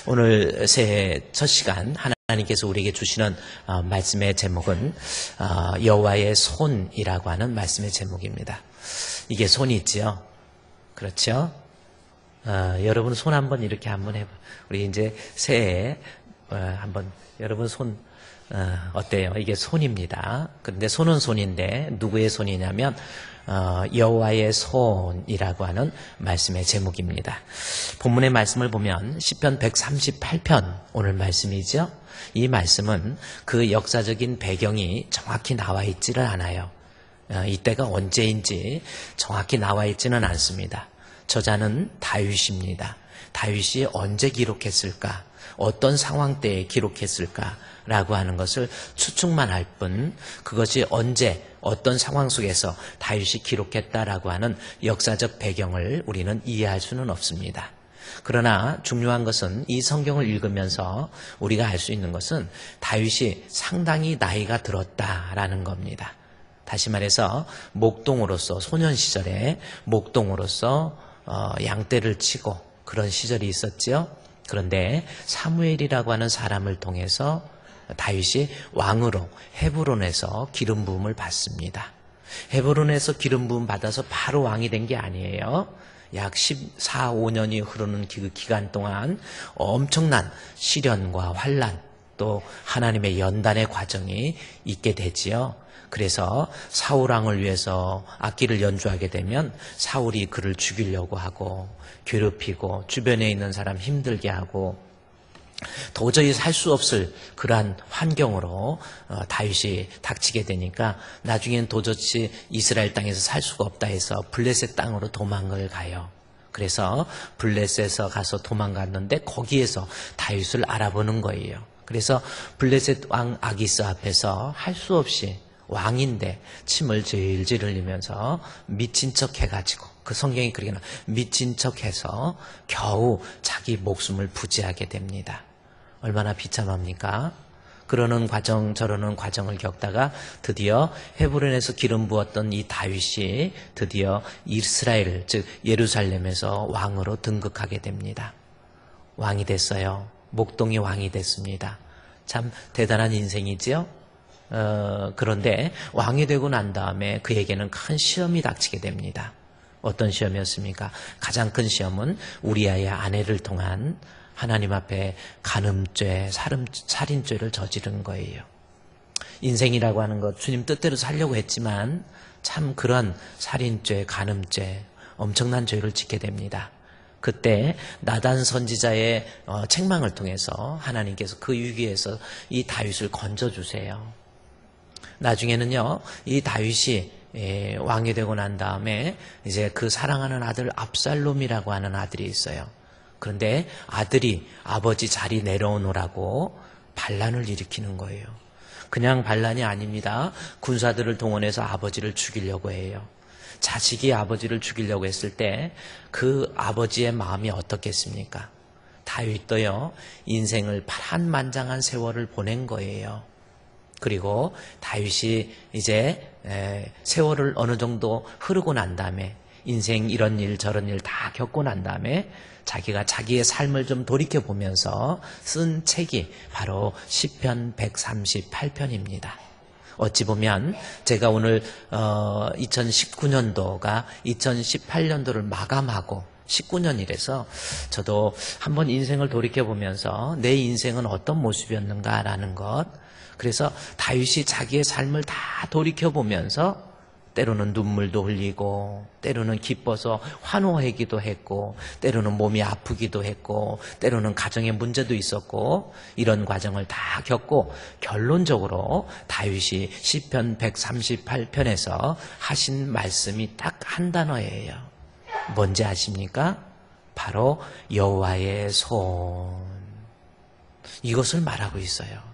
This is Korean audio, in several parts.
오늘 새해 첫 시간 하나님께서 우리에게 주시는 말씀의 제목은 여호와의 손이라고 하는 말씀의 제목입니다. 이게 손이 있지요? 그렇죠? 여러분 손 한번 이렇게 한번 해봐. 우리 이제 새해에 한번 여러분 손 어때요? 이게 손입니다. 그런데 손은 손인데 누구의 손이냐면 여호와의 손이라고 하는 말씀의 제목입니다. 본문의 말씀을 보면 시편 138편 오늘 말씀이죠. 이 말씀은 그 역사적인 배경이 정확히 나와 있지를 않아요. 이때가 언제인지 정확히 나와 있지는 않습니다. 저자는 다윗입니다. 다윗이 언제 기록했을까? 어떤 상황 때에 기록했을까? 라고 하는 것을 추측만 할 뿐 그것이 언제 어떤 상황 속에서 다윗이 기록했다라고 하는 역사적 배경을 우리는 이해할 수는 없습니다. 그러나 중요한 것은 이 성경을 읽으면서 우리가 알 수 있는 것은 다윗이 상당히 나이가 들었다라는 겁니다. 다시 말해서 목동으로서 소년 시절에 목동으로서 양떼를 치고 그런 시절이 있었지요. 그런데 사무엘이라고 하는 사람을 통해서 다윗이 왕으로 헤브론에서 기름 부음을 받습니다. 헤브론에서 기름 부음 받아서 바로 왕이 된 게 아니에요. 약 14, 15년이 흐르는 그 기간 동안 엄청난 시련과 환난 또 하나님의 연단의 과정이 있게 되지요. 그래서 사울 왕을 위해서 악기를 연주하게 되면 사울이 그를 죽이려고 하고 괴롭히고 주변에 있는 사람 힘들게 하고 도저히 살 수 없을 그러한 환경으로 다윗이 닥치게 되니까 나중엔 도저히 이스라엘 땅에서 살 수가 없다 해서 블레셋 땅으로 도망을 가요. 그래서 블레셋에서 가서 도망갔는데 거기에서 다윗을 알아보는 거예요. 그래서 블레셋 왕 아기스 앞에서 할 수 없이 왕인데 침을 질질 흘리면서 미친 척 해가지고 그 성경이 그렇게 나와요. 미친 척 해서 겨우 자기 목숨을 부지하게 됩니다. 얼마나 비참합니까? 그러는 과정 저러는 과정을 겪다가 드디어 헤브론에서 기름 부었던 이 다윗이 드디어 이스라엘 즉 예루살렘에서 왕으로 등극하게 됩니다. 왕이 됐어요. 목동이 왕이 됐습니다. 참 대단한 인생이지요. 그런데 왕이 되고 난 다음에 그에게는 큰 시험이 닥치게 됩니다. 어떤 시험이었습니까? 가장 큰 시험은 우리아의 아내를 통한 하나님 앞에 간음죄, 살인죄를 저지른 거예요. 인생이라고 하는 것 주님 뜻대로 살려고 했지만 참 그런 살인죄, 간음죄 엄청난 죄를 짓게 됩니다. 그때 나단 선지자의 책망을 통해서 하나님께서 그 위기에서 이 다윗을 건져주세요. 나중에는요, 이 다윗이 왕이 되고 난 다음에 이제 그 사랑하는 아들 압살롬이라고 하는 아들이 있어요. 그런데 아들이 아버지 자리 내려오느라고 반란을 일으키는 거예요. 그냥 반란이 아닙니다. 군사들을 동원해서 아버지를 죽이려고 해요. 자식이 아버지를 죽이려고 했을 때 그 아버지의 마음이 어떻겠습니까? 다윗도요, 인생을 파란만장한 세월을 보낸 거예요. 그리고 다윗이 이제 세월을 어느 정도 흐르고 난 다음에 인생 이런 일 저런 일 다 겪고 난 다음에 자기가 자기의 삶을 좀 돌이켜보면서 쓴 책이 바로 시편 138편입니다. 어찌 보면 제가 오늘 2019년도가 2018년도를 마감하고 19년이라서 저도 한번 인생을 돌이켜보면서 내 인생은 어떤 모습이었는가라는 것, 그래서 다윗이 자기의 삶을 다 돌이켜보면서 때로는 눈물도 흘리고 때로는 기뻐서 환호하기도 했고 때로는 몸이 아프기도 했고 때로는 가정에 문제도 있었고 이런 과정을 다 겪고 결론적으로 다윗이 시편 138편에서 하신 말씀이 딱 한 단어예요. 뭔지 아십니까? 바로 여호와의 손. 이것을 말하고 있어요.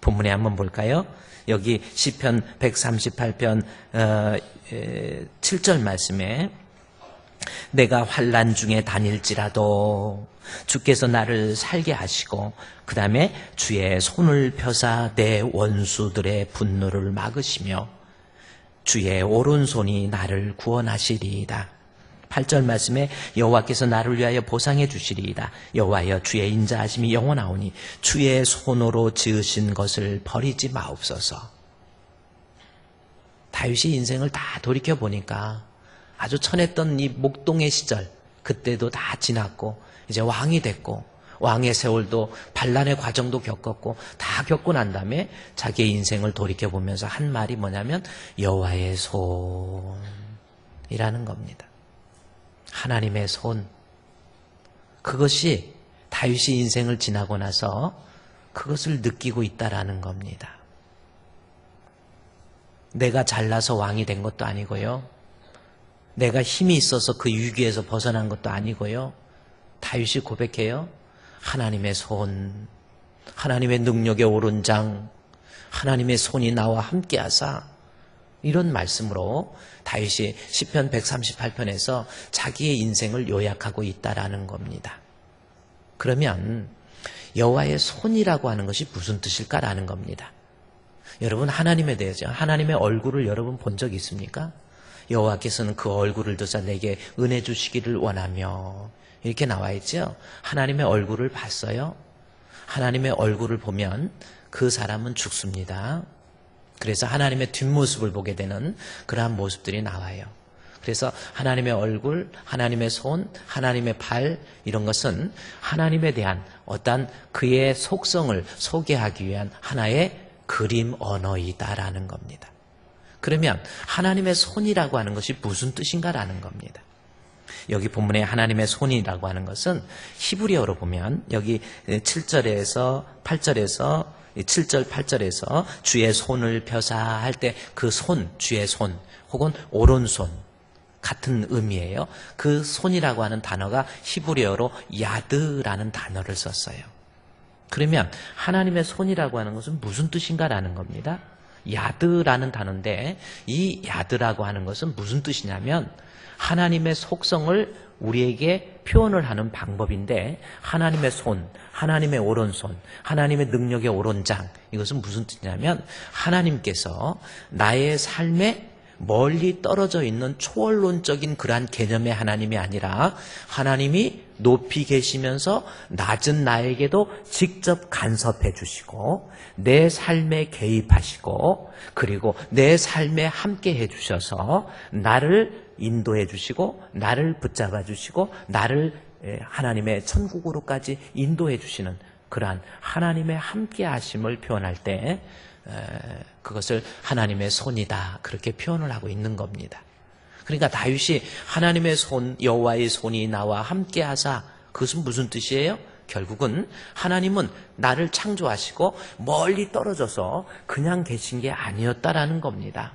본문에 한번 볼까요? 여기 시편 138편 7절 말씀에 내가 환난 중에 다닐지라도 주께서 나를 살게 하시고 그 다음에 주의 손을 펴사 내 원수들의 분노를 막으시며 주의 오른손이 나를 구원하시리이다. 8절 말씀에 여호와께서 나를 위하여 보상해 주시리이다. 여호와여 주의 인자하심이 영원하오니 주의 손으로 지으신 것을 버리지 마옵소서. 다윗이 인생을 다 돌이켜보니까 아주 천했던 이 목동의 시절, 그때도 다 지났고 이제 왕이 됐고 왕의 세월도 반란의 과정도 겪었고 다 겪고 난 다음에 자기의 인생을 돌이켜보면서 한 말이 뭐냐면 여호와의 손이라는 겁니다. 하나님의 손. 그것이 다윗이 인생을 지나고 나서 그것을 느끼고 있다라는 겁니다. 내가 잘나서 왕이 된 것도 아니고요. 내가 힘이 있어서 그 위기에서 벗어난 것도 아니고요. 다윗이 고백해요. 하나님의 손, 하나님의 능력의 오른장, 하나님의 손이 나와 함께하사, 이런 말씀으로 다윗이 시편 138편에서 자기의 인생을 요약하고 있다라는 겁니다. 그러면 여호와의 손이라고 하는 것이 무슨 뜻일까라는 겁니다. 여러분, 하나님에 대해서 하나님의 얼굴을 여러분 본 적 있습니까? 여호와께서는 그 얼굴을 드사 내게 은혜 주시기를 원하며, 이렇게 나와 있죠. 하나님의 얼굴을 봤어요. 하나님의 얼굴을 보면 그 사람은 죽습니다. 그래서 하나님의 뒷모습을 보게 되는 그러한 모습들이 나와요. 그래서 하나님의 얼굴, 하나님의 손, 하나님의 발, 이런 것은 하나님에 대한 어떤 그의 속성을 소개하기 위한 하나의 그림 언어이다라는 겁니다. 그러면 하나님의 손이라고 하는 것이 무슨 뜻인가라는 겁니다. 여기 본문에 하나님의 손이라고 하는 것은 히브리어로 보면 여기 7절에서 8절에서 7절 8절에서 주의 손을 펴사 할 때 그 손, 주의 손 혹은 오른손 같은 의미예요. 그 손이라고 하는 단어가 히브리어로 야드라는 단어를 썼어요. 그러면 하나님의 손이라고 하는 것은 무슨 뜻인가라는 겁니다. 야드라는 단어인데 이 야드라고 하는 것은 무슨 뜻이냐면 하나님의 속성을 우리에게 표현을 하는 방법인데, 하나님의 손, 하나님의 오른손, 하나님의 능력의 오른장, 이것은 무슨 뜻이냐면 하나님께서 나의 삶에 멀리 떨어져 있는 초월론적인 그러한 개념의 하나님이 아니라 하나님이 높이 계시면서 낮은 나에게도 직접 간섭해 주시고 내 삶에 개입하시고 그리고 내 삶에 함께 해 주셔서 나를 인도해 주시고 나를 붙잡아 주시고 나를 하나님의 천국으로까지 인도해 주시는 그러한 하나님의 함께 하심을 표현할 때 그것을 하나님의 손이다, 그렇게 표현을 하고 있는 겁니다. 그러니까 다윗이 하나님의 손, 여호와의 손이 나와 함께 하사, 그것은 무슨 뜻이에요? 결국은 하나님은 나를 창조하시고 멀리 떨어져서 그냥 계신 게 아니었다라는 겁니다.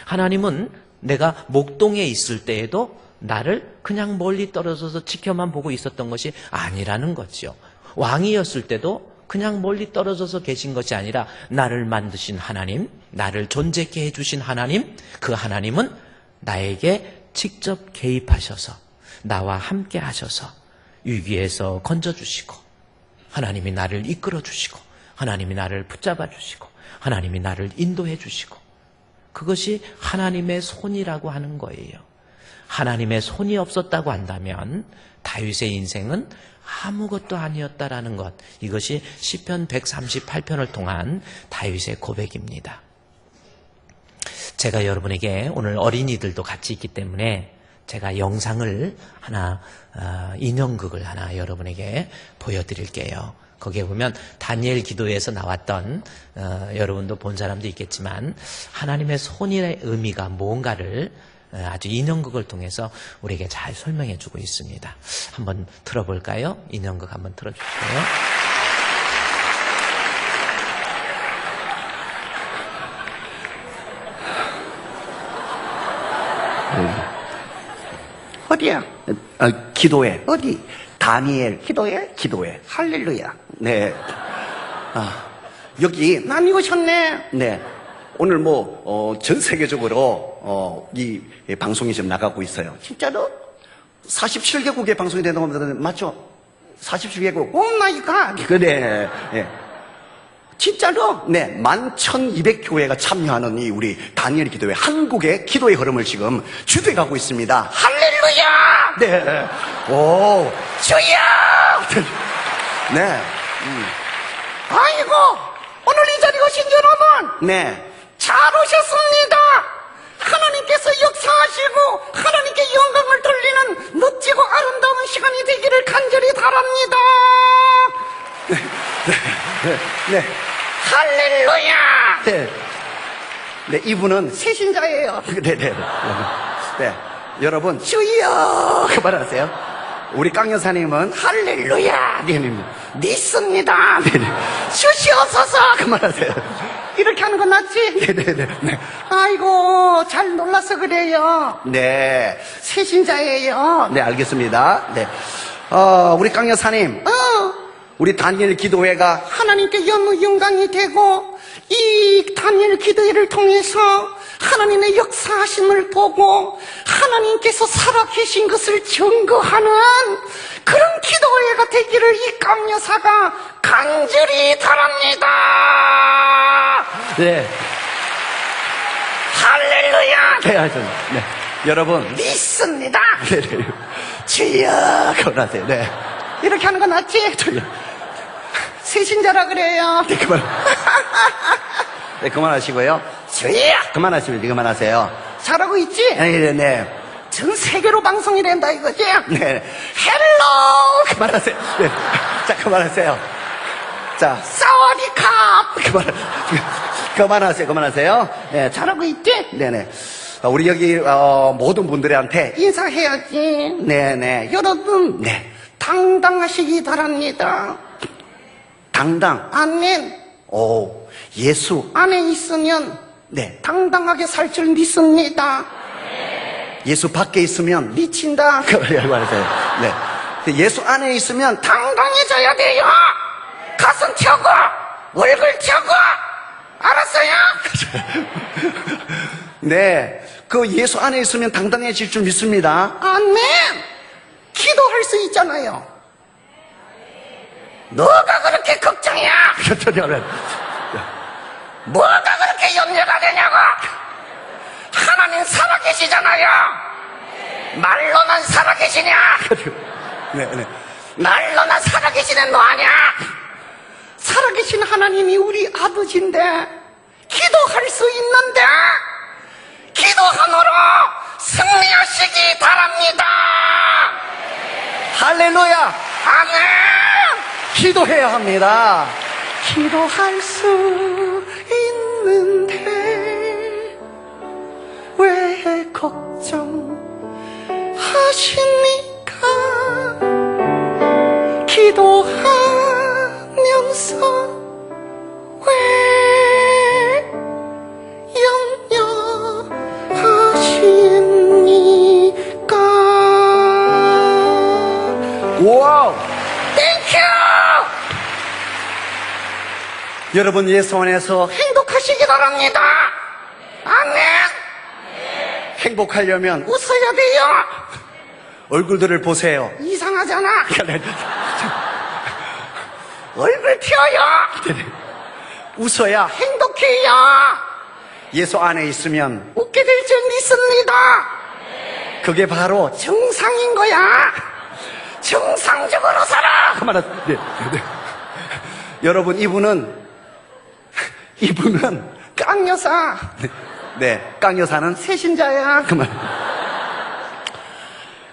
하나님은 내가 목동에 있을 때에도 나를 그냥 멀리 떨어져서 지켜만 보고 있었던 것이 아니라는 거죠. 왕이었을 때도 그냥 멀리 떨어져서 계신 것이 아니라 나를 만드신 하나님, 나를 존재케 해주신 하나님, 그 하나님은 나에게 직접 개입하셔서 나와 함께 하셔서 위기에서 건져주시고 하나님이 나를 이끌어주시고 하나님이 나를 붙잡아 주시고 하나님이 나를 인도해 주시고, 그것이 하나님의 손이라고 하는 거예요. 하나님의 손이 없었다고 한다면 다윗의 인생은 아무것도 아니었다라는 것, 이것이 시편 138편을 통한 다윗의 고백입니다. 제가 여러분에게 오늘 어린이들도 같이 있기 때문에 제가 영상을 하나, 인형극을 하나 여러분에게 보여드릴게요. 거기에 보면 다니엘 기도에서 나왔던, 여러분도 본 사람도 있겠지만 하나님의 손의 의미가 뭔가를 아주 인형극을 통해서 우리에게 잘 설명해 주고 있습니다. 한번 틀어볼까요? 인형극 한번 틀어주세요. 어디야? 기도해. 어디? 다니엘 기도해? 기도해. 할렐루야. 네. 여기 난 이거셨네. 네. 오늘 전 세계적으로 이 방송이 지금 나가고 있어요. 진짜로? 47개국의 방송이 된다고 합니다. 맞죠? 47개국. 오 마이 갓. 그래. 네. 진짜로? 네. 11,200교회가 참여하는 이 우리 다니엘 기도회, 한국의 기도의 흐름을 지금 주도해 가고 있습니다. 할렐루야! 네. 오, 주여! 네. 아이고, 오늘 이 자리에 오신 여러분, 네. 잘 오셨습니다. 하나님께서 역사하시고 하나님께 영광을 돌리는 멋지고 아름다운 시간이 되기를 간절히 바랍니다. 네. 할렐루야! 네. 네, 이분은 세신자예요. 네. 여러분, 주여! 그만하세요. 우리 강 여사님은 할렐루야! 믿습니다. 주시옵소서! 그만하세요. 이렇게 하는 건 낫지? 네. 아이고, 잘 놀라서 그래요. 네. 세신자예요. 네, 알겠습니다. 네. 우리 강 여사님, 우리 다니엘 기도회가 하나님께 영광이 되고 이 다니엘 기도회를 통해서 하나님의 역사하심을 보고 하나님께서 살아계신 것을 증거하는 그런 기도회가 되기를 이 깜여사가 간절히 바랍니다. 네. 할렐루야. 네. 여러분, 믿습니다. 네. 주여! 그만하세요. 네. 이렇게 하는 건 낫지? 세신자라 그래요. 네, 네, 그만하시고요. 주여! 그만하시면 그만하세요. 잘하고 있지? 네. 전 세계로 방송이 된다 이거지? 네. 헬로! 그만하세요. 네. 자, 그만하세요. 자, 사와디캅! 그만하세요. 네, 잘하고 있지? 네네. 우리 여기, 모든 분들한테, 인사해야지. 네네. 여러분, 네. 당당하시기 바랍니다. 당당. 아멘. 오, 예수. 안에 있으면 네. 당당하게 살 줄 믿습니다. 예수 밖에 있으면, 미친다. 그만하세요. 네. 예수 안에 있으면, 당당해져야 돼요. 가슴 펴고, 얼굴 펴고. 알았어요? 네. 그 예수 안에 있으면 당당해질 줄 믿습니다. 아멘. 기도할 수 있잖아요. 뭐가 그렇게 걱정이야? 뭐가 그렇게 염려가 되냐고? 하나님 살아계시잖아요. 말로는 살아계시냐? 네. 말로는 살아계시는 너 아냐? 살아계신 하나님이 우리 아버지인데 기도할 수 있는데 기도함으로 승리하시기 바랍니다. 할렐루야! 아멘. 기도해야 합니다. 기도할 수 있는데 왜 걱정하십니까? 기도하면서 왜 염려하십니까? 와우! 땡큐! 여러분 예수 안에서 행복하시기 바랍니다. 아멘. 행복하려면 웃어야 돼요. 얼굴들을 보세요. 이상하잖아. 얼굴 펴요. 웃어야 행복해요. 예수 안에 있으면 웃게 될 줄 믿습니다. 그게 바로 정상인 거야. 정상적으로 살아. 네. 여러분 이분은 깡여사 네, 깡 여사는 세신자야.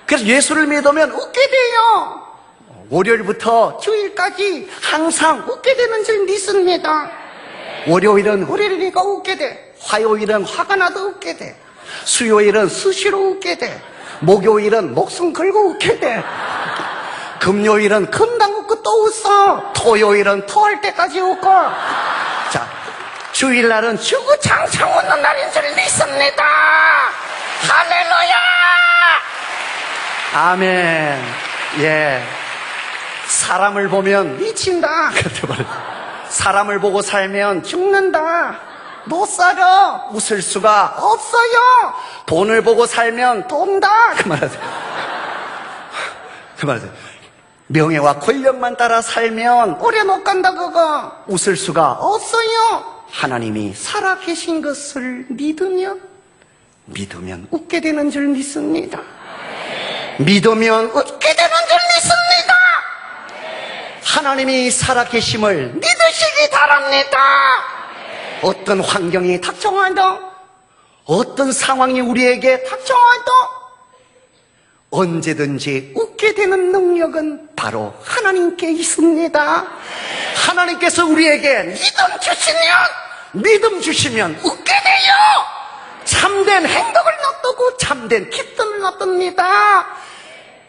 그래서 예수를 믿으면 웃게 돼요. 월요일부터 주일까지 항상 웃게 되는 줄 믿습니다. 월요일은 월요일이니까 웃게 돼. 화요일은 화가 나도 웃게 돼. 수요일은 수시로 웃게 돼. 목요일은 목숨 걸고 웃게 돼. 금요일은 금방 웃고 또 웃어. 토요일은 토할 때까지 웃고. 자 주일날은 주구장창 웃는 날인 줄 믿습니다. 할렐루야. 아멘. 예. 사람을 보면 미친다. 사람을 보고 살면 죽는다. 못 살아. 웃을 수가 없어요. 돈을 보고 살면 돈다. 그만하세요. 명예와 권력만 따라 살면 오래 못 간다 그거. 웃을 수가 없어요. 하나님이 살아계신 것을 믿으면 믿으면 웃게 되는 줄 믿습니다. 믿으면 얻게 되는 줄 믿습니다. 하나님이 살아계심을 믿으시기 바랍니다. 어떤 환경이 닥쳐와도, 어떤 상황이 우리에게 닥쳐와도 언제든지 웃게 되는 능력은 바로 하나님께 있습니다. 하나님께서 우리에게 믿음 주시면 웃게 돼요. 참된 행복을 놔두고 참된 기쁨을 놔둡니다.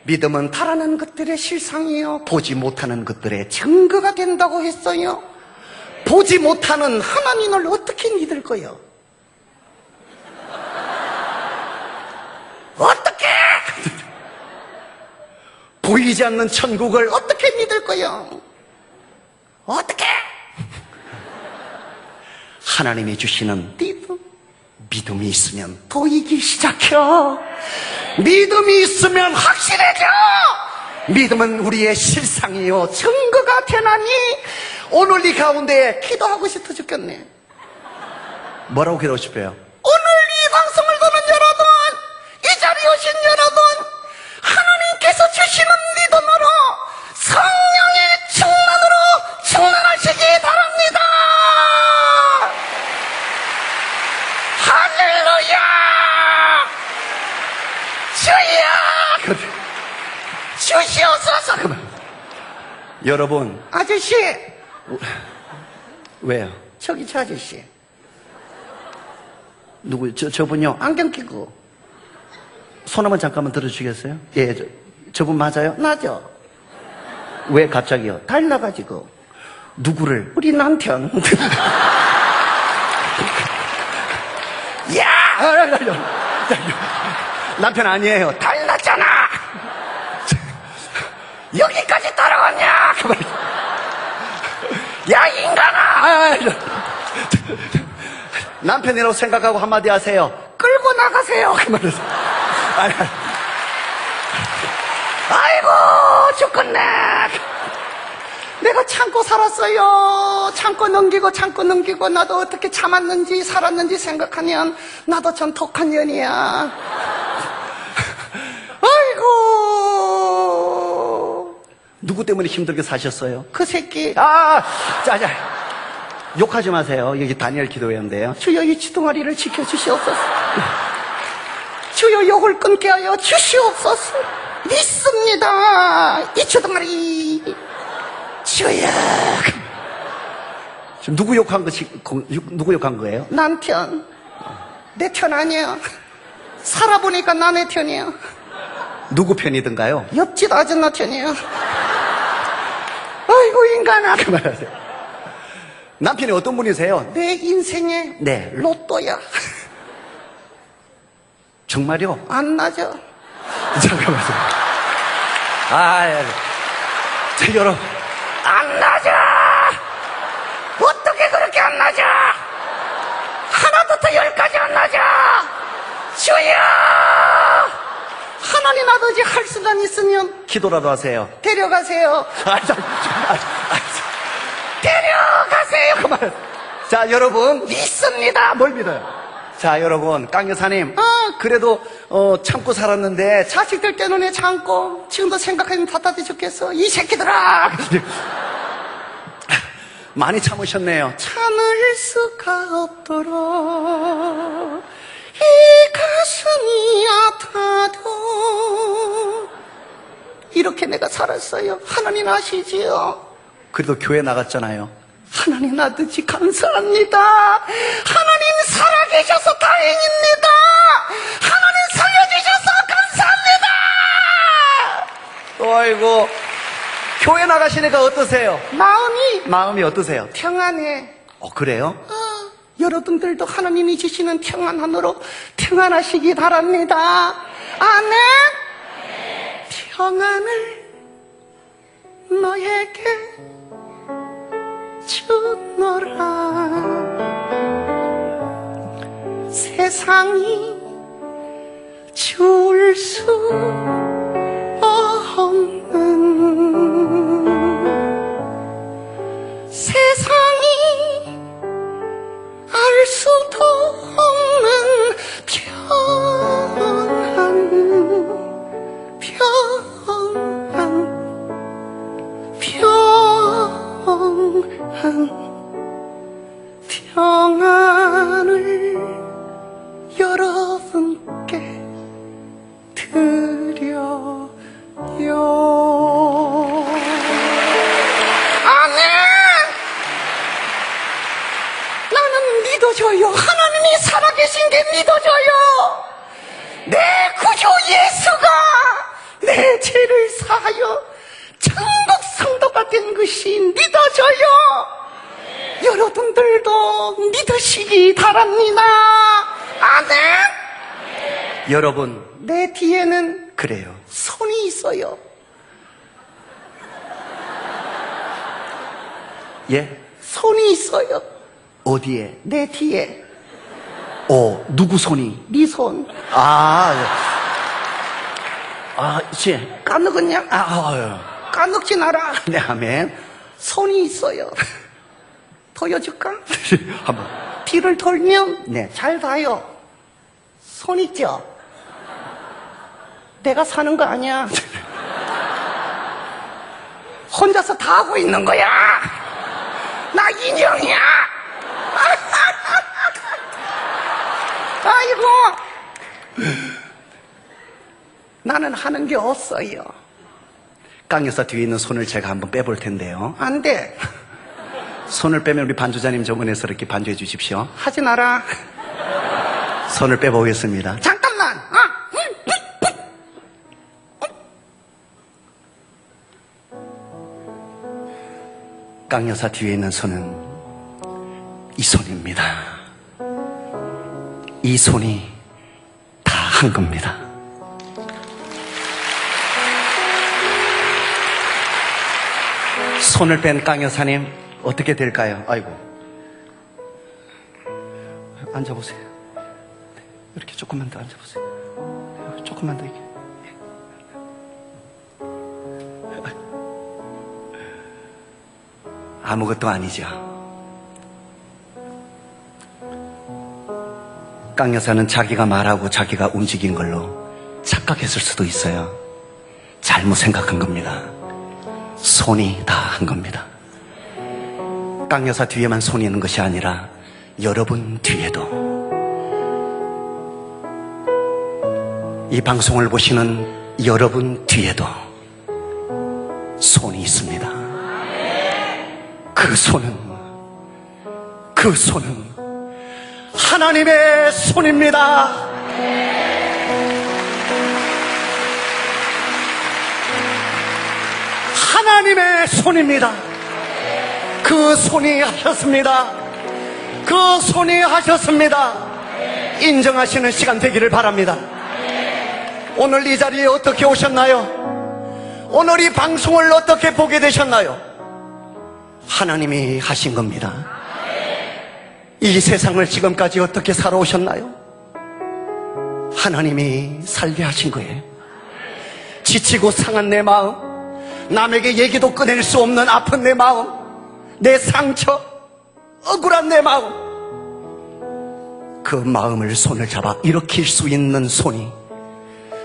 믿음은 바라는 것들의 실상이요, 보지 못하는 것들의 증거가 된다고 했어요. 보지 못하는 하나님을 어떻게 믿을 거요? 어떻게? 보이지 않는 천국을 어떻게 믿을 거요? 어떻게? 하나님이 주시는 믿음이 있으면 보이기 시작해요. 믿음이 있으면 확실해져. 믿음은 우리의 실상이요, 증거가 되나니 오늘 이 가운데 기도하고 싶어 죽겠네. 뭐라고 기도하고 싶어요? 오늘 이 방송을 보는 여러분, 이 자리에 오신 여러분, 하나님께서 주시는 믿음으로 성령의 충만으로 충만하시기 바랍니다. 할렐루야! 주여! 주시옵소서! 여러분, 아저씨! 왜요? 저기 저 아저씨. 누구? 저분요? 안경 끼고. 손 한번 잠깐만 들어주시겠어요? 예, 저분 맞아요? 맞아. 왜 갑자기요? 달라가지고. 누구를? 우리 남편. 야! 남편 아니에요. 달랐잖아! 여기까지 따라왔냐? 야, 인간아! 남편이라고 생각하고 한마디 하세요. 끌고 나가세요. 그 말을. 아이고, 죽겠네. 내가 참고 살았어요. 참고 넘기고 나도 어떻게 참았는지 살았는지 생각하면 나도 참 독한 년이야. 아이고, 누구 때문에 힘들게 사셨어요? 그 새끼. 자자, 욕하지 마세요. 여기 다니엘 기도회인데요. 주여, 이 주둥아리를 지켜주시옵소서. 주여, 욕을 끊게 하여 주시옵소서. 믿습니다. 이 주둥아리. 주여. 지금 누구 욕한 거예요? 남편. 내 편 아니야. 살아보니까 남의 편이야. 누구 편이든가요? 옆집 아줌마 편이야. 아이고, 인간아. 그만하세요. 남편이 어떤 분이세요? 내 인생의 로또야. 정말요? 안 나죠. 잠깐만요. 자, 여러분, 안 나죠. 어떻게 그렇게 안 나죠? 하나부터 10까지 안 나죠. 주여, 하나님 아버지, 할 수만 있으면 기도라도 하세요. 데려가세요. 데려가세요. 그만. 자, 여러분, 믿습니다. 뭘 믿어요? 자, 여러분, 강 여사님, 그래도 참고 살았는데 자식들 때문에 참고 지금도 생각하면 답답해 죽겠어. 이 새끼들아. 많이 참으셨네요. 참을 수가 없도록 이 가슴이 아파도 이렇게 내가 살았어요. 하나님 아시지요? 그래도 교회 나갔잖아요. 하나님 아버지 감사합니다. 하나님 살아계셔서 다행입니다. 하나님 살려주셔서 감사합니다. 아이고, 교회 나가시니까 어떠세요? 마음이 어떠세요? 평안해. 그래요? 여러분들도 하나님이 주시는 평안 안으로 평안하시기 바랍니다. 아멘. 평안을 너에게 주노라. 세상이 줄 수 없는, 세상이 알 수도 없는 평안 평안을 여러분께 드려요. 아멘! 나는 믿어져요. 하나님이 살아계신 게 믿어져요. 내 구주 예수가 내 죄를 사하여 천국 성도가 된 것이 믿어져요. 여러분들도 믿으시기 바랍니다. 아멘. 여러분, 내 뒤에는 그래요. 손이 있어요. 예? 손이 있어요. 어디에? 내 뒤에. 누구 손이? 네 손. 이제. 까먹었냐? 까먹지 마라. 네, 아멘. 손이 있어요. 보여줄까? 한번. 뒤를 돌면 네. 잘 봐요. 손 있죠? 내가 사는 거 아니야. 혼자서 다 하고 있는 거야. 나 인형이야. 아이고. 나는 하는 게 없어요. 깡 여사 뒤에 있는 손을 제가 한번 빼볼 텐데요. 안 돼. 손을 빼면 우리 반주자님 저번에서 이렇게 반주해 주십시오. 하지 마라. 손을 빼보겠습니다. 잠깐만. 깡 여사 뒤에 있는 손은 이 손입니다. 이 손이 다 한 겁니다. 손을 뺀 깡 여사님 어떻게 될까요? 아이고, 앉아보세요. 이렇게 조금만 더 앉아보세요. 조금만 더 이렇게. 아무것도 아니죠. 깡 여사는 자기가 말하고 자기가 움직인 걸로 착각했을 수도 있어요. 잘못 생각한 겁니다. 손이 다 한 겁니다. 깡 여사 뒤에만 손이 있는 것이 아니라 여러분 뒤에도, 이 방송을 보시는 여러분 뒤에도 손이 있습니다. 그 손은 하나님의 손입니다. 하나님의 손입니다. 그 손이 하셨습니다. 그 손이 하셨습니다. 인정하시는 시간 되기를 바랍니다. 오늘 이 자리에 어떻게 오셨나요? 오늘 이 방송을 어떻게 보게 되셨나요? 하나님이 하신 겁니다. 이 세상을 지금까지 어떻게 살아오셨나요? 하나님이 살게 하신 거예요. 지치고 상한 내 마음, 남에게 얘기도 꺼낼 수 없는 아픈 내 마음, 내 상처, 억울한 내 마음, 그 마음을 손을 잡아 일으킬 수 있는 손이,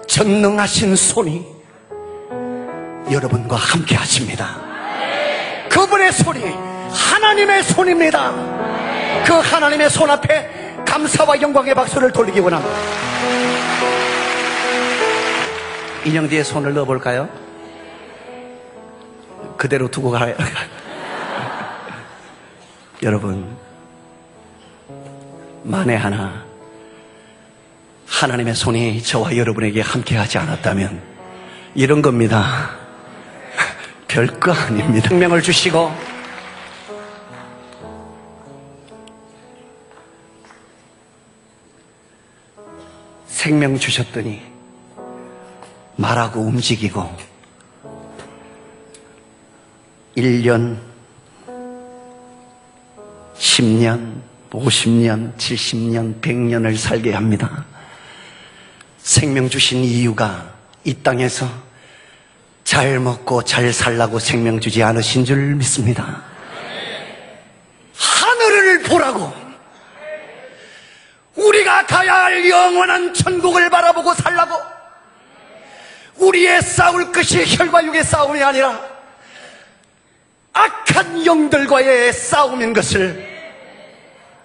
전능하신 손이 여러분과 함께 하십니다. 그분의 손이 하나님의 손입니다. 그 하나님의 손 앞에 감사와 영광의 박수를 돌리기 원합니다. 인형 뒤에 손을 넣어볼까요? 그대로 두고 가요. 여러분, 만에 하나 하나님의 손이 저와 여러분에게 함께하지 않았다면 이런 겁니다. 별거 아닙니다. 생명을 주시고 생명 주셨더니 말하고 움직이고 1년, 10년, 50년, 70년, 100년을 살게 합니다. 생명 주신 이유가 이 땅에서 잘 먹고 잘 살라고 생명 주지 않으신 줄 믿습니다. 하늘을 보라고, 우리가 가야 할 영원한 천국을 바라보고 살라고, 우리의 싸울 것이 혈과 육의 싸움이 아니라 악한 영들과의 싸움인 것을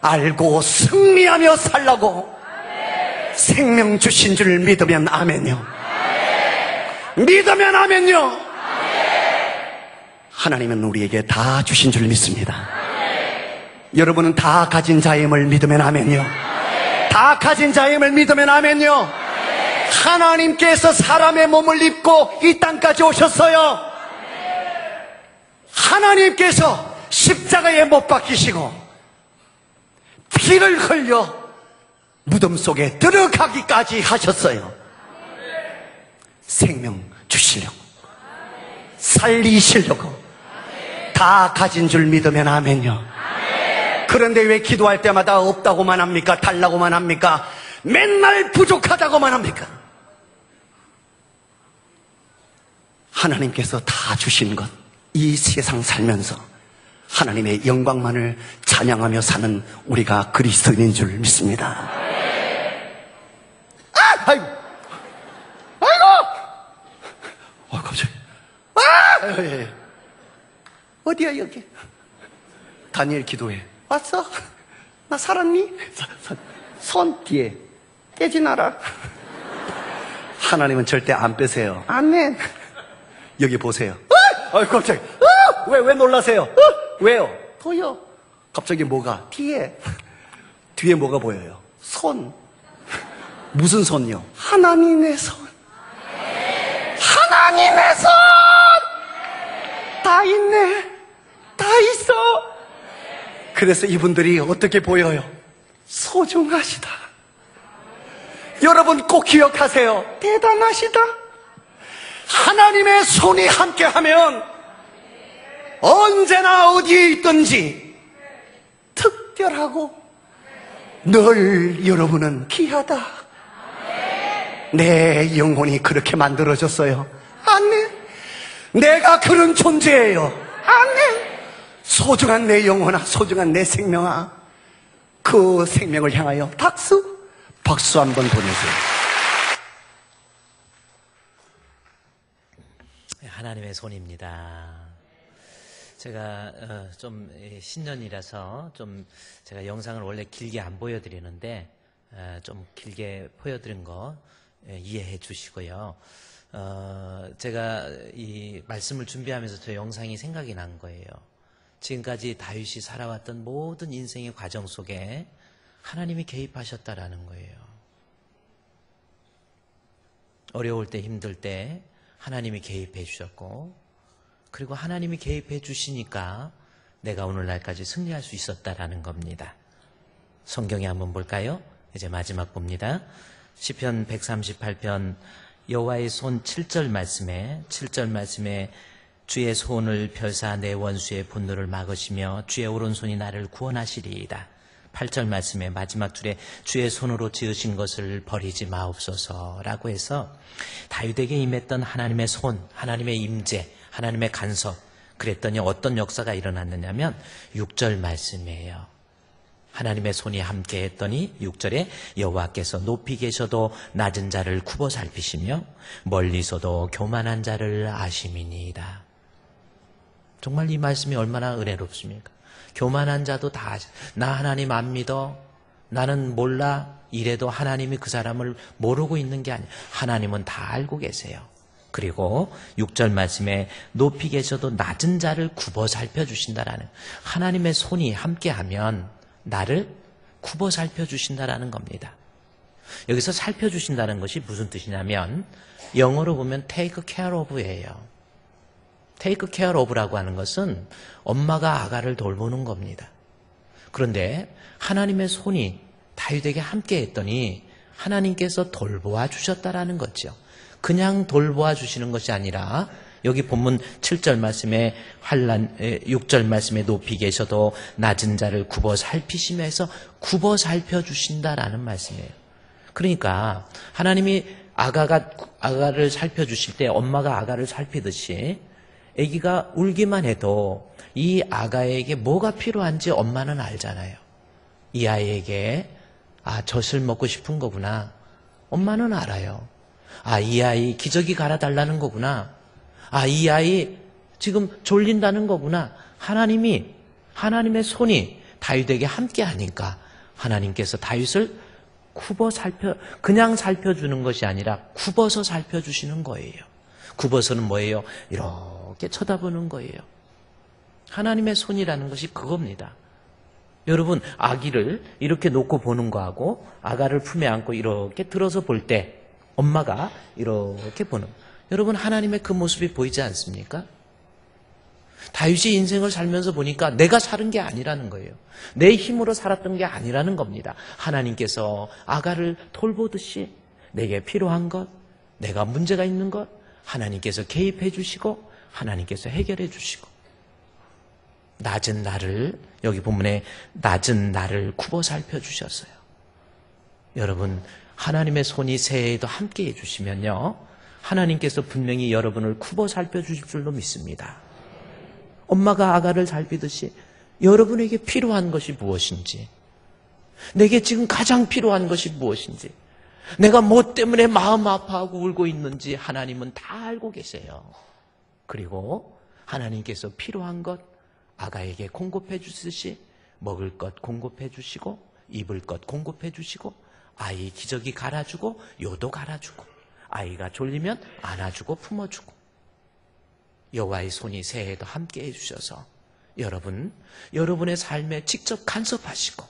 알고 승리하며 살라고 생명 주신 줄 믿으면 아멘요. 믿으면 아멘요. 하나님은 우리에게 다 주신 줄 믿습니다. 여러분은 다 가진 자임을 믿으면 아멘요. 다 가진 자임을 믿으면 아멘요. 하나님께서 사람의 몸을 입고 이 땅까지 오셨어요. 하나님께서 십자가에 못 박히시고 피를 흘려 무덤 속에 들어가기까지 하셨어요. 생명 주시려고, 살리시려고 다 가진 줄 믿으면 아멘요. 그런데 왜 기도할 때마다 없다고만 합니까? 달라고만 합니까? 맨날 부족하다고만 합니까? 하나님께서 다 주신 것, 이 세상 살면서 하나님의 영광만을 찬양하며 사는 우리가 그리스도인인 줄 믿습니다. 아이고, 아이고, 갑자기, 어디야 여기? 다니엘 기도해. 왔어? 나 살았니? 손 뒤에 떼지 나라. 하나님은 절대 안 빼세요. 아멘. 여기 보세요. 갑자기. 왜 놀라세요? 왜요? 보여. 갑자기 뭐가? 뒤에 뭐가 보여요? 손. 무슨 손이요? 하나님의 손. 하나님의 손! 다 있네. 다 있어. 그래서 이분들이 어떻게 보여요? 소중하시다. 여러분 꼭 기억하세요. 대단하시다. 하나님의 손이 함께하면 언제나 어디에 있든지 특별하고 늘 여러분은 귀하다. 내 영혼이 그렇게 만들어졌어요. 아멘. 내가 그런 존재예요. 아멘. 소중한 내 영혼아, 소중한 내 생명아, 그 생명을 향하여 박수 한번 보내세요. 하나님의 손입니다. 제가 좀 신년이라서 좀 제가 영상을 원래 길게 안 보여드리는데 좀 길게 보여드린 거 이해해 주시고요. 제가 이 말씀을 준비하면서 저 영상이 생각이 난 거예요. 지금까지 다윗이 살아왔던 모든 인생의 과정 속에 하나님이 개입하셨다라는 거예요. 어려울 때, 힘들 때 하나님이 개입해 주셨고, 그리고 하나님이 개입해 주시니까 내가 오늘날까지 승리할 수 있었다라는 겁니다. 성경에 한번 볼까요? 이제 마지막 봅니다. 시편 138편 여호와의 손 7절 말씀에 주의 손을 펴사 내 원수의 분노를 막으시며 주의 오른손이 나를 구원하시리이다. 8절 말씀에 마지막 줄에 주의 손으로 지으신 것을 버리지 마옵소서라고 해서 다윗에게 임했던 하나님의 손, 하나님의 임재, 하나님의 간섭, 그랬더니 어떤 역사가 일어났느냐면 6절 말씀이에요. 하나님의 손이 함께 했더니 6절에 여호와께서 높이 계셔도 낮은 자를 굽어 살피시며 멀리서도 교만한 자를 아심이니이다. 정말 이 말씀이 얼마나 은혜롭습니까? 교만한 자도 다 나 하나님 안 믿어, 나는 몰라, 이래도 하나님이 그 사람을 모르고 있는 게 아니에요. 하나님은 다 알고 계세요. 그리고 6절 말씀에 높이 계셔도 낮은 자를 굽어 살펴주신다라는, 하나님의 손이 함께하면 나를 굽어 살펴주신다라는 겁니다. 여기서 살펴주신다는 것이 무슨 뜻이냐면 영어로 보면 take care of예요. take care of라고 하는 것은 엄마가 아가를 돌보는 겁니다. 그런데 하나님의 손이 다윗에게 함께 했더니 하나님께서 돌보아 주셨다라는 거죠. 그냥 돌보아 주시는 것이 아니라 여기 본문 7절 말씀에 6절 말씀에 높이 계셔도 낮은 자를 굽어 살피시며 해서 굽어 살펴주신다라는 말씀이에요. 그러니까 하나님이 아가를 살펴주실 때 엄마가 아가를 살피듯이 아기가 울기만 해도 이 아가에게 뭐가 필요한지 엄마는 알잖아요. 이 아이에게 젖을 먹고 싶은 거구나. 엄마는 알아요. 이 아이 기저귀 갈아달라는 거구나. 이 아이 지금 졸린다는 거구나. 하나님의 손이 다윗에게 함께 하니까 하나님께서 다윗을 그냥 살펴주는 것이 아니라 굽어서 살펴주시는 거예요. 굽어서는 뭐예요? 이렇게 쳐다보는 거예요. 하나님의 손이라는 것이 그겁니다. 여러분, 아기를 이렇게 놓고 보는 거하고 아가를 품에 안고 이렇게 들어서 볼 때 엄마가 이렇게 보는, 여러분, 하나님의 그 모습이 보이지 않습니까? 다윗이 인생을 살면서 보니까 내가 사는 게 아니라는 거예요. 내 힘으로 살았던 게 아니라는 겁니다. 하나님께서 아가를 돌보듯이 내게 필요한 것, 내가 문제가 있는 것, 하나님께서 개입해 주시고 하나님께서 해결해 주시고, 낮은 나를, 여기 본문에 낮은 나를 굽어 살펴주셨어요. 여러분, 하나님의 손이 새해에도 함께 해주시면요, 하나님께서 분명히 여러분을 굽어 살펴주실 줄로 믿습니다. 엄마가 아가를 살피듯이 여러분에게 필요한 것이 무엇인지, 내게 지금 가장 필요한 것이 무엇인지, 내가 뭐 때문에 마음 아파하고 울고 있는지 하나님은 다 알고 계세요. 그리고 하나님께서 필요한 것 아가에게 공급해 주듯이 먹을 것 공급해 주시고 입을 것 공급해 주시고, 아이 기저귀 갈아주고 요도 갈아주고, 아이가 졸리면 안아주고 품어주고, 여호와의 손이 새해에도 함께 해주셔서 여러분의 삶에 직접 간섭하시고,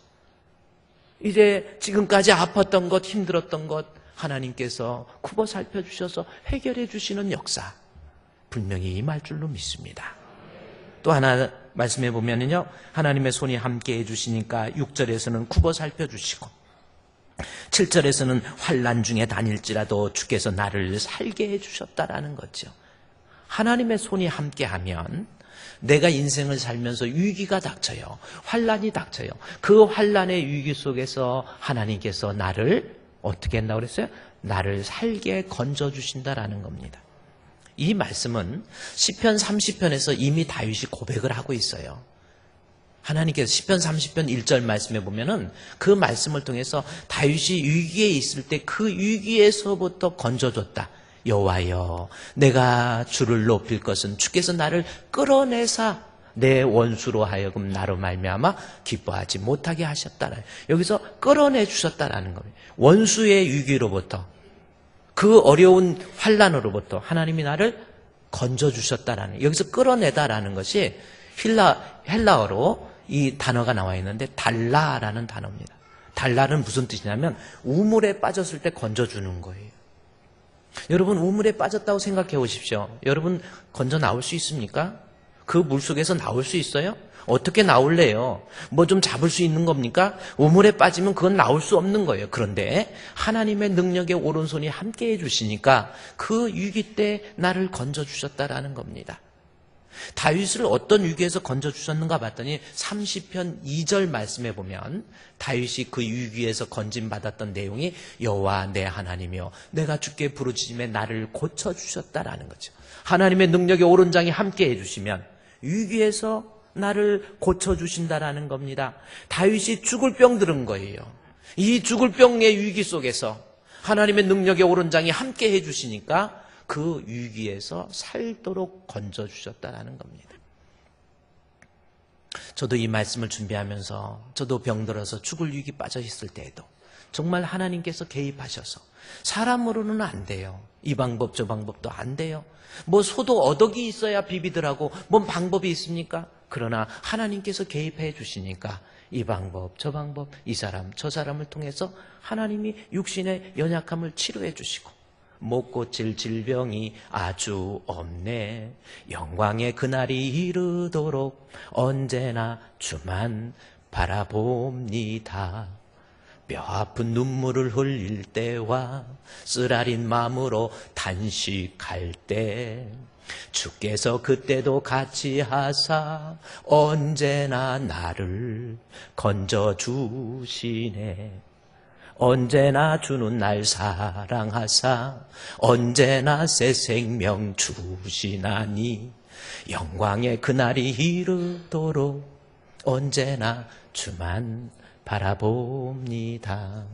이제 지금까지 아팠던 것, 힘들었던 것 하나님께서 굽어 살펴주셔서 해결해 주시는 역사 분명히 임할 줄로 믿습니다. 또 하나 말씀해 보면요, 하나님의 손이 함께 해주시니까 6절에서는 굽어 살펴주시고 7절에서는 환난 중에 다닐지라도 주께서 나를 살게 해주셨다라는 거죠. 하나님의 손이 함께하면 내가 인생을 살면서 위기가 닥쳐요. 환난이 닥쳐요. 그 환난의 위기 속에서 하나님께서 나를 어떻게 한다고 그랬어요? 나를 살게 건져주신다라는 겁니다. 이 말씀은 시편 30편에서 이미 다윗이 고백을 하고 있어요. 하나님께서 시편 30편 1절 말씀에 보면은 그 말씀을 통해서 다윗이 위기에 있을 때 그 위기에서부터 건져줬다. 여호와여, 내가 주를 높일 것은 주께서 나를 끌어내사 내 원수로 하여금 나로 말미암아 기뻐하지 못하게 하셨다. 여기서 끌어내 주셨다라는 겁니다. 원수의 위기로부터, 그 어려운 환난으로부터 하나님이 나를 건져주셨다라는, 여기서 끌어내다라는 것이 헬라어로 이 단어가 나와 있는데 달라라는 단어입니다. 달라는 무슨 뜻이냐면 우물에 빠졌을 때 건져주는 거예요. 여러분, 우물에 빠졌다고 생각해 보십시오. 여러분 건져 나올 수 있습니까? 그 물속에서 나올 수 있어요? 어떻게 나올래요? 뭐 좀 잡을 수 있는 겁니까? 우물에 빠지면 그건 나올 수 없는 거예요. 그런데 하나님의 능력의 오른손이 함께 해주시니까 그 위기 때 나를 건져주셨다라는 겁니다. 다윗을 어떤 위기에서 건져주셨는가 봤더니 30편 2절 말씀에 보면 다윗이 그 위기에서 건짐받았던 내용이 여호와 내 하나님이여 내가 주께 부르짖음에 나를 고쳐주셨다라는 거죠. 하나님의 능력의 오른장이 함께 해주시면 위기에서 나를 고쳐주신다라는 겁니다. 다윗이 죽을 병 들은 거예요. 이 죽을 병의 위기 속에서 하나님의 능력의 오른장이 함께 해주시니까 그 위기에서 살도록 건져주셨다라는 겁니다. 저도 이 말씀을 준비하면서 저도 병들어서 죽을 위기 빠져 있을 때에도 정말 하나님께서 개입하셔서, 사람으로는 안 돼요. 이 방법 저 방법도 안 돼요. 뭐 소도 어덕이 있어야 비비더라고 뭔 방법이 있습니까? 그러나 하나님께서 개입해 주시니까 이 방법 저 방법, 이 사람 저 사람을 통해서 하나님이 육신의 연약함을 치료해 주시고, 못 고칠 질병이 아주 없네, 영광의 그날이 이르도록 언제나 주만 바라봅니다. 뼈아픈 눈물을 흘릴 때와 쓰라린 마음으로 단식할 때 주께서 그때도 같이 하사 언제나 나를 건져주시네. 언제나 주는 날 사랑하사 언제나 새 생명 주시나니 영광의 그날이 이르도록 언제나 주만 바라봅니다.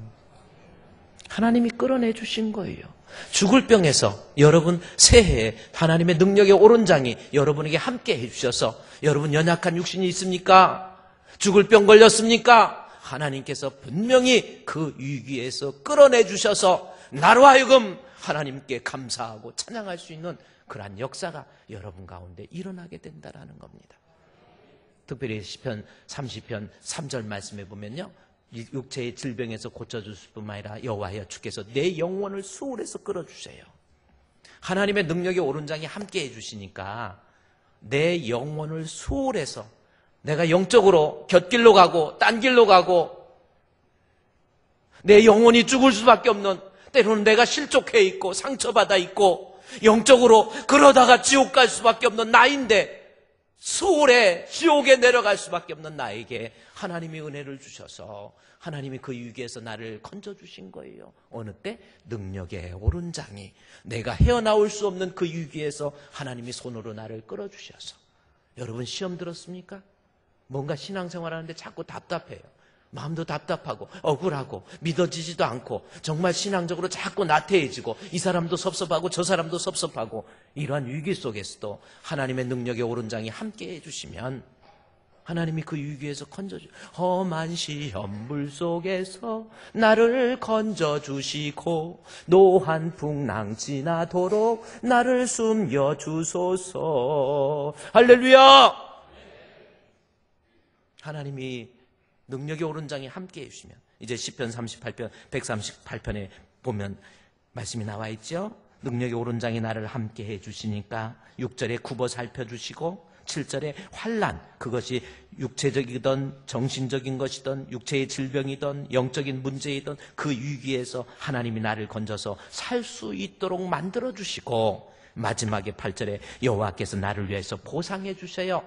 하나님이 끌어내 주신 거예요. 죽을 병에서 여러분 새해에 하나님의 능력의 오른장이 여러분에게 함께 해주셔서 여러분 연약한 육신이 있습니까? 죽을 병 걸렸습니까? 하나님께서 분명히 그 위기에서 끌어내 주셔서 나로 하여금 하나님께 감사하고 찬양할 수 있는 그러한 역사가 여러분 가운데 일어나게 된다는 겁니다. 특별히 시편 30편 3절 말씀에 보면요, 육체의 질병에서 고쳐주실 뿐만 아니라 여호와여 주께서 내 영혼을 수월해서 끌어주세요. 하나님의 능력의 오른장이 함께 해주시니까 내 영혼을 수월해서 내가 영적으로 곁길로 가고 딴 길로 가고 내 영혼이 죽을 수밖에 없는, 때로는 내가 실족해 있고 상처받아 있고 영적으로 그러다가 지옥 갈 수밖에 없는 나인데 수월에 지옥에 내려갈 수밖에 없는 나에게 하나님이 은혜를 주셔서 하나님이 그 위기에서 나를 건져주신 거예요. 어느 때? 능력의 오른장이 내가 헤어나올 수 없는 그 위기에서 하나님이 손으로 나를 끌어주셔서. 여러분 시험 들었습니까? 뭔가 신앙생활하는데 자꾸 답답해요. 마음도 답답하고 억울하고 믿어지지도 않고 정말 신앙적으로 자꾸 나태해지고 이 사람도 섭섭하고 저 사람도 섭섭하고 이러한 위기 속에서도 하나님의 능력의 오른장이 함께 해주시면 하나님이 그 위기에서 건져주세요. 험한 시험물 속에서 나를 건져주시고 노한 풍랑 지나도록 나를 숨겨주소서. 할렐루야! 하나님이 능력의 오른장이 함께 해주시면, 이제 시편 38편 138편에 보면 말씀이 나와 있죠. 능력의 오른장이 나를 함께 해주시니까 6절에 굽어 살펴주시고 7절에 환난, 그것이 육체적이든 정신적인 것이든 육체의 질병이든 영적인 문제이든 그 위기에서 하나님이 나를 건져서 살 수 있도록 만들어주시고, 마지막에 8절에 여호와께서 나를 위해서 보상해 주셔요.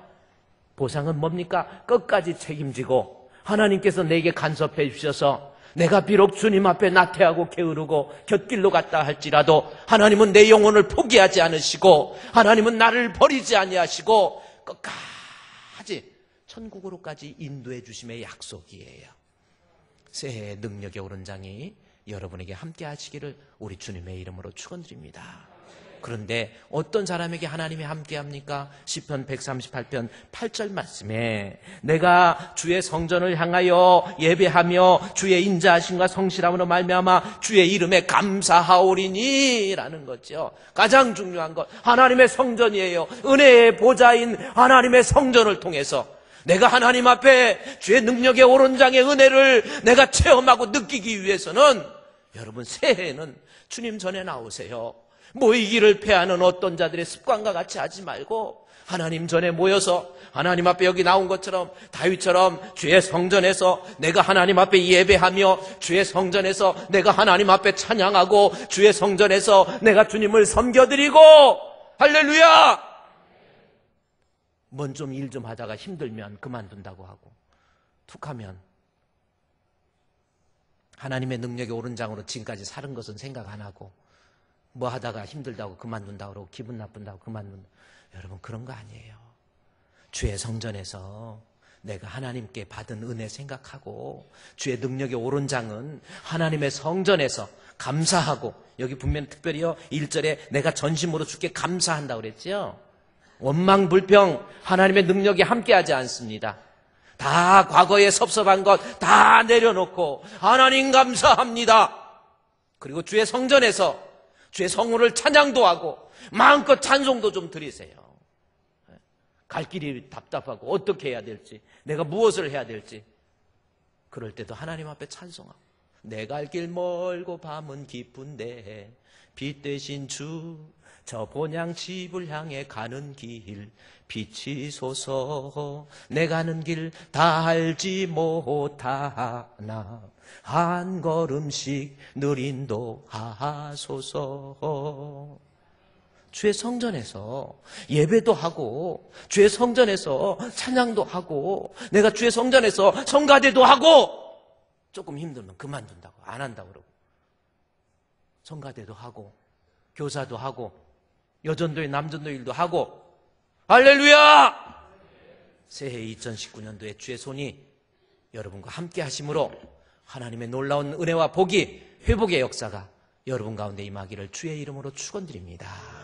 보상은 뭡니까? 끝까지 책임지고 하나님께서 내게 간섭해 주셔서 내가 비록 주님 앞에 나태하고 게으르고 곁길로 갔다 할지라도 하나님은 내 영혼을 포기하지 않으시고 하나님은 나를 버리지 아니하시고 끝까지 천국으로까지 인도해 주심의 약속이에요. 새해의 능력의 오른장이 여러분에게 함께 하시기를 우리 주님의 이름으로 축원드립니다. 그런데 어떤 사람에게 하나님이 함께합니까? 시편 138편 8절 말씀에 내가 주의 성전을 향하여 예배하며 주의 인자하심과 성실함으로 말미암아 주의 이름에 감사하오리니 라는 거죠. 가장 중요한 것, 하나님의 성전이에요. 은혜의 보좌인 하나님의 성전을 통해서 내가 하나님 앞에 주의 능력의 오른장의 은혜를 내가 체험하고 느끼기 위해서는 여러분 새해에는 주님 전에 나오세요. 모이기를 패하는 어떤 자들의 습관과 같이 하지 말고 하나님 전에 모여서 하나님 앞에 여기 나온 것처럼 다윗처럼 주의 성전에서 내가 하나님 앞에 예배하며 주의 성전에서 내가 하나님 앞에 찬양하고 주의 성전에서 내가 주님을 섬겨드리고 할렐루야! 뭔 좀 일 좀 하다가 힘들면 그만둔다고 하고 툭하면 하나님의 능력의 오른장으로 지금까지 살은 것은 생각 안 하고 뭐 하다가 힘들다고 그만둔다고 그러고 기분 나쁜다고 그만둔다. 여러분 그런 거 아니에요. 주의 성전에서 내가 하나님께 받은 은혜 생각하고 주의 능력의 오른장은 하나님의 성전에서 감사하고, 여기 분명 특별히요 1절에 내가 전심으로 주께 감사한다고 그랬죠. 원망불평 하나님의 능력이 함께하지 않습니다. 다 과거에 섭섭한 것 다 내려놓고 하나님 감사합니다. 그리고 주의 성전에서 주의 성호를 찬양도 하고 마음껏 찬송도 좀 드리세요. 갈 길이 답답하고 어떻게 해야 될지, 내가 무엇을 해야 될지, 그럴 때도 하나님 앞에 찬송하고 내 갈 길 멀고 밤은 깊은데 빛 대신 주 저 본향 집을 향해 가는 길 비치소서. 내 가는 길 다 알지 못하나 한 걸음씩 늘 인도하소서. 주의 성전에서 예배도 하고 주의 성전에서 찬양도 하고 내가 주의 성전에서 성가대도 하고 조금 힘들면 그만둔다고 안 한다고 그러고 성가대도 하고 교사도 하고 여전도의 남전도 일도 하고 할렐루야! 새해 2019년도에 주의 손이 여러분과 함께 하심으로 하나님의 놀라운 은혜와 복이, 회복의 역사가 여러분 가운데 임하기를 주의 이름으로 축원드립니다.